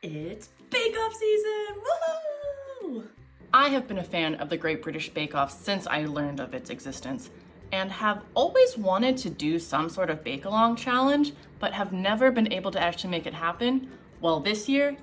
It's Bake-Off season! Woohoo! I have been a fan of the Great British Bake-Off since I learned of its existence, and have always wanted to do some sort of bake-along challenge, but have never been able to actually make it happen. Well, this year,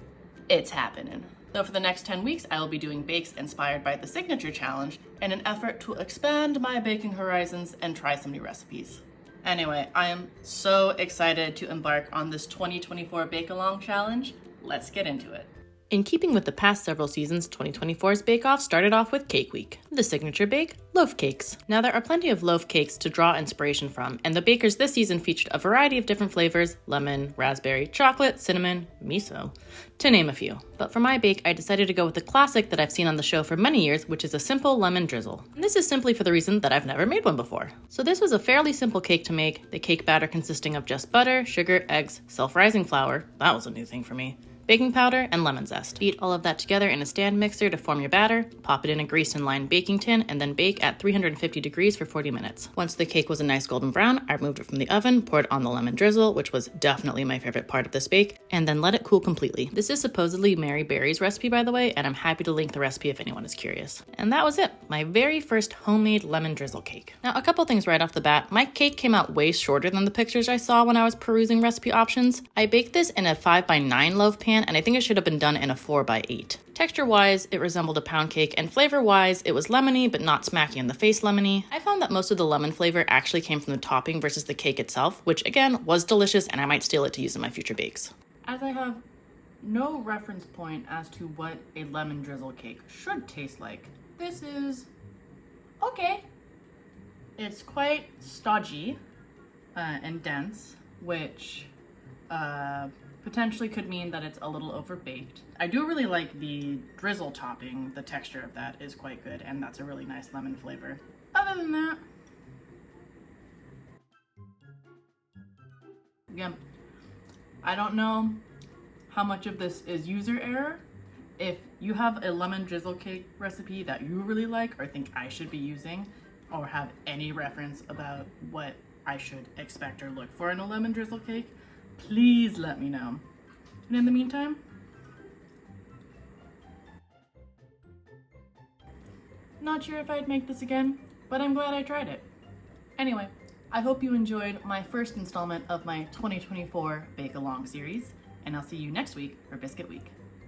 it's happening. So for the next 10 weeks, I will be doing bakes inspired by the Signature Challenge in an effort to expand my baking horizons and try some new recipes. Anyway, I am so excited to embark on this 2024 Bake-Along Challenge. Let's get into it. In keeping with the past several seasons, 2024's Bake-Off started off with Cake Week, the signature bake, loaf cakes. Now there are plenty of loaf cakes to draw inspiration from, and the bakers this season featured a variety of different flavors: lemon, raspberry, chocolate, cinnamon, miso, to name a few. But for my bake, I decided to go with the classic that I've seen on the show for many years, which is a simple lemon drizzle. And this is simply for the reason that I've never made one before. So this was a fairly simple cake to make, the cake batter consisting of just butter, sugar, eggs, self-rising flour, that was a new thing for me, baking powder, and lemon zest. Beat all of that together in a stand mixer to form your batter, pop it in a greased and lined baking tin, and then bake at 350 degrees for 40 minutes. Once the cake was a nice golden brown, I removed it from the oven, poured on the lemon drizzle, which was definitely my favorite part of this bake, and then let it cool completely. This is supposedly Mary Berry's recipe, by the way, and I'm happy to link the recipe if anyone is curious. And that was it, my very first homemade lemon drizzle cake. Now, a couple things right off the bat. My cake came out way shorter than the pictures I saw when I was perusing recipe options. I baked this in a 5x9 loaf pan, and I think it should have been done in a 4x8. Texture-wise, it resembled a pound cake, and flavor-wise, it was lemony, but not smacky in the face lemony. I found that most of the lemon flavor actually came from the topping versus the cake itself, which again, was delicious, and I might steal it to use in my future bakes. As I have no reference point as to what a lemon drizzle cake should taste like, this is okay. It's quite stodgy and dense, which potentially could mean that it's a little overbaked. I do really like the drizzle topping. The texture of that is quite good, and that's a really nice lemon flavor. Other than that, again, I don't know how much of this is user error. If you have a lemon drizzle cake recipe that you really like or think I should be using, or have any reference about what I should expect or look for in a lemon drizzle cake, please let me know. And in the meantime, not sure if I'd make this again, but I'm glad I tried it. Anyway, I hope you enjoyed my first installment of my 2024 Bake Along series, and I'll see you next week for Biscuit Week.